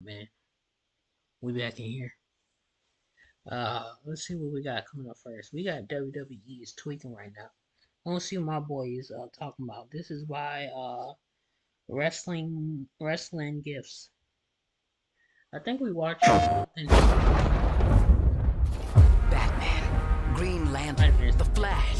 man. We back in here. Let's see what we got coming up first. We got WWE is tweaking right now. I want to see what my boy is talking about. This is by Wrestling Gifts. I think we watched something. Batman, Green Lantern, The Flash.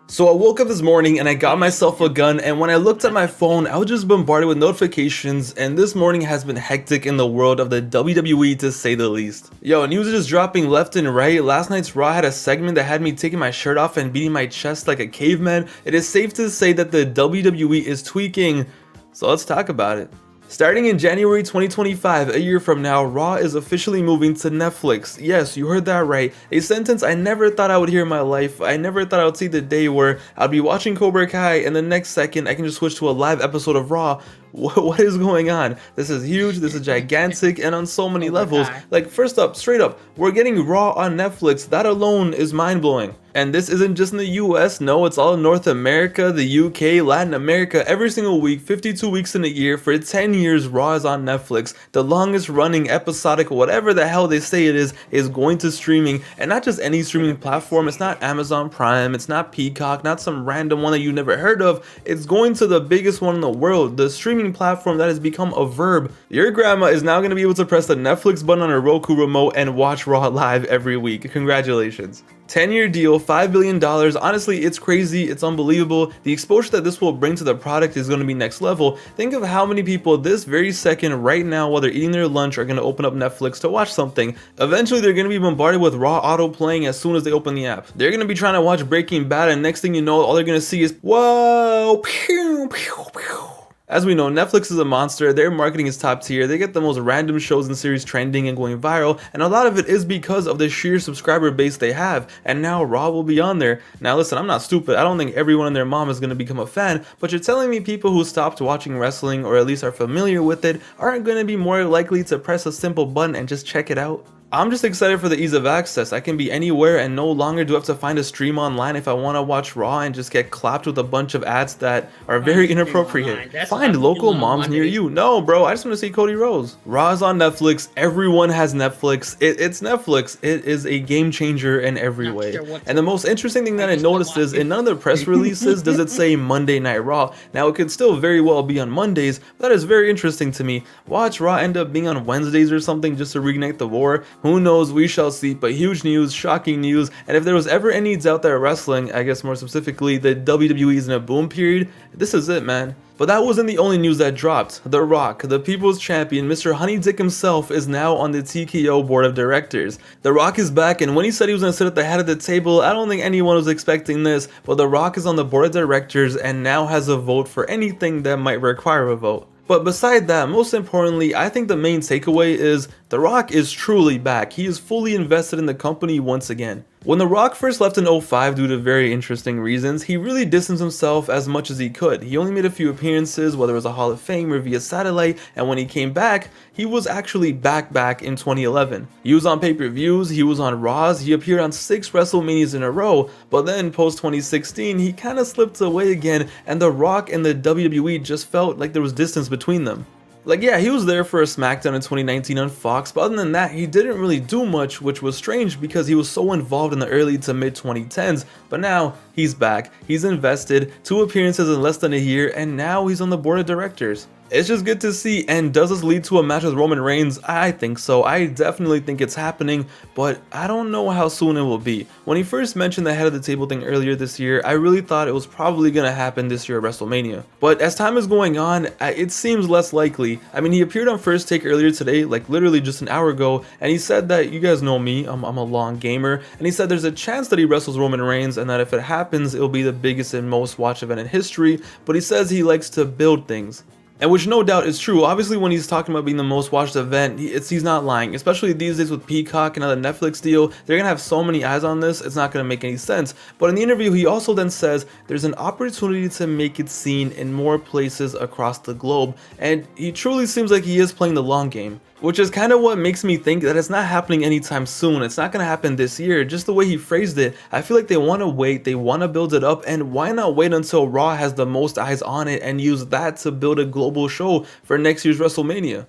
So I woke up this morning and I got myself a gun, and when I looked at my phone, I was just bombarded with notifications, and this morning has been hectic in the world of the WWE to say the least. Yo, news is just dropping left and right. Last night's Raw had a segment that had me taking my shirt off and beating my chest like a caveman. It is safe to say that the WWE is tweaking, so let's talk about it. Starting in January 2025, a year from now, Raw is officially moving to Netflix. Yes, you heard that right. A sentence I never thought I would hear in my life. I never thought I would see the day where I'd be watching Cobra Kai and the next second I can just switch to a live episode of Raw. What is going on? This is huge, this is gigantic, and on so many levels. Like, first up, straight up, we're getting Raw on Netflix. That alone is mind-blowing. And this isn't just in the US, no, it's all in North America, the UK, Latin America. Every single week, 52 weeks in a year, for 10 years, Raw is on Netflix. The longest running episodic, whatever the hell they say it is going to streaming. And not just any streaming platform, it's not Amazon Prime, it's not Peacock, not some random one that you never heard of. It's going to the biggest one in the world, the streaming platform that has become a verb. Your grandma is now going to be able to press the Netflix button on her Roku remote and watch Raw live every week. Congratulations. 10-year deal, $5 billion. Honestly, it's crazy, it's unbelievable. The exposure that this will bring to the product is going to be next level. Think of how many people this very second, right now, while they're eating their lunch, are going to open up Netflix to watch something. Eventually, they're going to be bombarded with Raw auto playing as soon as they open the app. They're going to be trying to watch Breaking Bad, and next thing you know, all they're going to see is, whoa, pew, pew, pew. As we know, Netflix is a monster. Their marketing is top tier. They get the most random shows and series trending and going viral, and a lot of it is because of the sheer subscriber base they have, and now Raw will be on there. Now listen, I'm not stupid. I don't think everyone and their mom is going to become a fan, but you're telling me people who stopped watching wrestling, or at least are familiar with it, aren't going to be more likely to press a simple button and just check it out? I'm just excited for the ease of access. I can be anywhere and no longer do I have to find a stream online if I want to watch Raw and just get clapped with a bunch of ads that are very inappropriate. Find local moms near you. No, bro, I just want to see Cody Rhodes. Raw is on Netflix. Everyone has Netflix. It's Netflix. It is a game changer in every way. And the most interesting thing that I noticed is in none of the press releases does it say Monday Night Raw. Now, it could still very well be on Mondays, but that is very interesting to me. Watch Raw end up being on Wednesdays or something just to reignite the war. Who knows, we shall see, but huge news, shocking news, and if there was ever any doubt that wrestling, I guess more specifically, the WWE is in a boom period, this is it, man. But that wasn't the only news that dropped. The Rock, the People's Champion, Mr. Honey Dick himself, is now on the TKO board of directors. The Rock is back, and when he said he was going to sit at the head of the table, I don't think anyone was expecting this, but The Rock is on the board of directors and now has a vote for anything that might require a vote. But beside that, most importantly, I think the main takeaway is The Rock is truly back. He is fully invested in the company once again. When The Rock first left in 2005 due to very interesting reasons, he really distanced himself as much as he could. He only made a few appearances, whether it was a Hall of Fame or via satellite, and when he came back, he was actually back in 2011. He was on pay-per-views, he was on Raws, he appeared on 6 WrestleManias in a row, but then post 2016, he kinda slipped away again, and The Rock and the WWE just felt like there was distance between them. Like, yeah, he was there for a SmackDown in 2019 on Fox, but other than that, he didn't really do much, which was strange because he was so involved in the early to mid 2010s, but now he's back, he's invested, 2 appearances in less than a year, and now he's on the board of directors. It's just good to see, and does this lead to a match with Roman Reigns? I think so. I definitely think it's happening, but I don't know how soon it will be. When he first mentioned the head of the table thing earlier this year, I really thought it was probably gonna happen this year at WrestleMania. But as time is going on, it seems less likely. I mean, he appeared on First Take earlier today, like literally just an hour ago, and he said that, you guys know me, I'm a long gamer, and he said there's a chance that he wrestles Roman Reigns, and that if it happens, it'll be the biggest and most watched event in history, but he says he likes to build things. And which no doubt is true. Obviously, when he's talking about being the most watched event, he's not lying. Especially these days with Peacock and the Netflix deal, they're gonna have so many eyes on this, it's not gonna make any sense. But in the interview, he also then says there's an opportunity to make it seen in more places across the globe, and he truly seems like he is playing the long game. Which is kind of what makes me think that it's not happening anytime soon. It's not going to happen this year. Just the way he phrased it, I feel like they want to wait, they want to build it up, and why not wait until Raw has the most eyes on it and use that to build a global global show for next year's WrestleMania.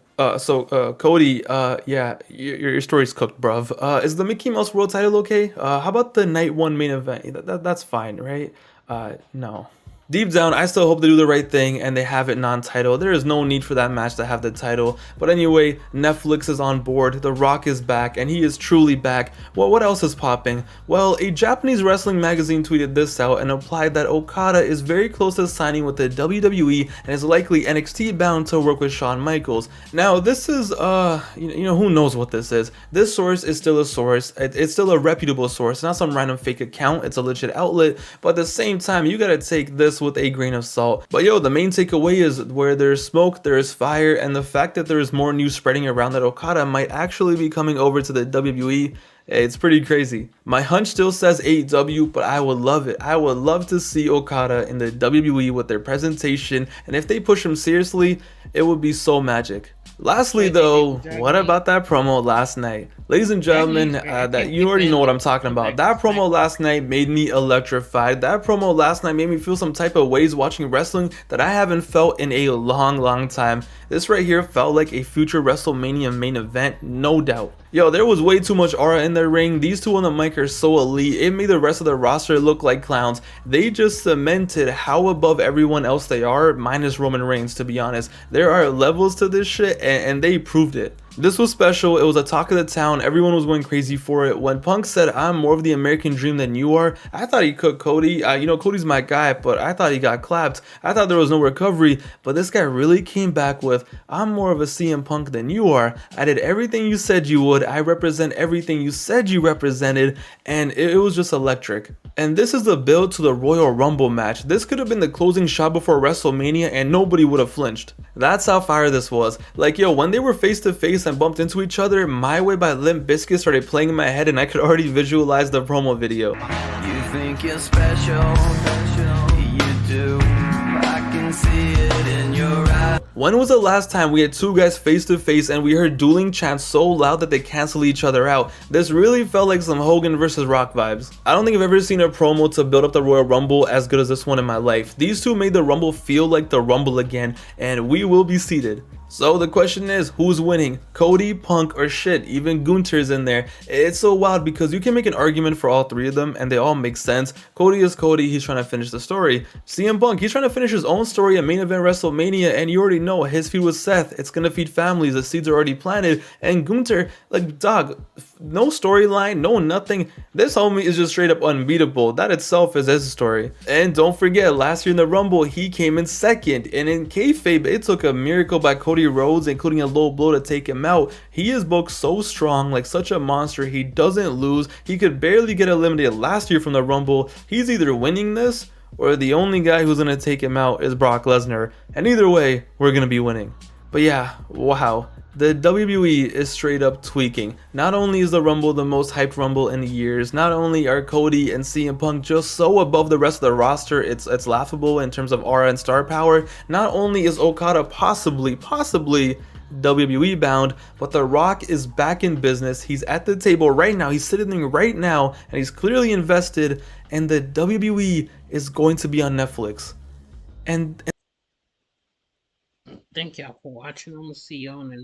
Cody, yeah, your story's cooked, bruv. Is the Mickey Mouse World title okay? How about the night one main event? That's fine, right? No. Deep down, I still hope they do the right thing and they have it non-title. There is no need for that match to have the title. But anyway, Netflix is on board, The Rock is back, and he is truly back. Well, what else is popping? Well, a Japanese wrestling magazine tweeted this out and implied that Okada is very close to signing with the WWE and is likely NXT bound to work with Shawn Michaels. Now, this is, who knows what this is. This source is still a source. It's still a reputable source, not some random fake account. It's a legit outlet, but at the same time, you gotta take this with a grain of salt. But yo, the main takeaway is where there's smoke, there's fire, and the fact that there's more news spreading around that Okada might actually be coming over to the WWE, it's pretty crazy. My hunch still says AEW, but I would love it. I would love to see Okada in the WWE with their presentation, and if they push him seriously, it would be so magic. Lastly though, what about that promo last night? Ladies and gentlemen, that you already know what I'm talking about. That promo last night made me electrified. That promo last night made me feel some type of ways watching wrestling that I haven't felt in a long time. This right here felt like a future WrestleMania main event, no doubt. Yo, there was way too much aura in their ring. These two on the mic are so elite. It made the rest of the roster look like clowns. They just cemented how above everyone else they are, minus Roman Reigns, to be honest. There are levels to this shit, and they proved it. This was special. It was a talk of the town. Everyone was going crazy for it. When Punk said, "I'm more of the American dream than you are," I thought he cooked Cody. Cody's my guy, but I thought he got clapped. I thought there was no recovery, but this guy really came back with, "I'm more of a CM Punk than you are. I did everything you said you would. I represent everything you said you represented," and it was just electric. And this is the build to the Royal Rumble match. This could have been the closing shot before WrestleMania and nobody would have flinched. That's how fire this was. Like, yo, when they were face to face and bumped into each other, My Way by Limp Bizkit started playing in my head and I could already visualize the promo video. You think you're special, you do. I can see it in your eyes. When was the last time we had two guys face to face and we heard dueling chants so loud that they cancel each other out? This really felt like some Hogan versus Rock vibes. I don't think I've ever seen a promo to build up the Royal Rumble as good as this one in my life. These two made the Rumble feel like the Rumble again, and we will be seated. So the question is, who's winning? Cody, Punk, or shit, even Gunther's in there. It's so wild because you can make an argument for all three of them and they all make sense. Cody is Cody, he's trying to finish the story. CM Punk, he's trying to finish his own story at main event WrestleMania, and you already know his feud with Seth, it's gonna feed families, the seeds are already planted. And Gunther, like, dog, no storyline, no nothing. This homie is just straight up unbeatable. That itself is his story. And don't forget, last year in the Rumble, he came in second. And in kayfabe, it took a miracle by Cody Rhodes, including a low blow to take him out. He is booked so strong, like such a monster. He doesn't lose. He could barely get eliminated last year from the Rumble. He's either winning this, or the only guy who's gonna take him out is Brock Lesnar. And either way, we're gonna be winning. But yeah, wow. The WWE is straight up tweaking. Not only is the Rumble the most hyped Rumble in years, not only are Cody and CM Punk just so above the rest of the roster, it's laughable in terms of aura and star power. Not only is Okada possibly WWE bound, but The Rock is back in business. He's at the table right now. He's sitting there right now, and he's clearly invested. And the WWE is going to be on Netflix. And thank y'all for watching. I'm gonna see y'all in the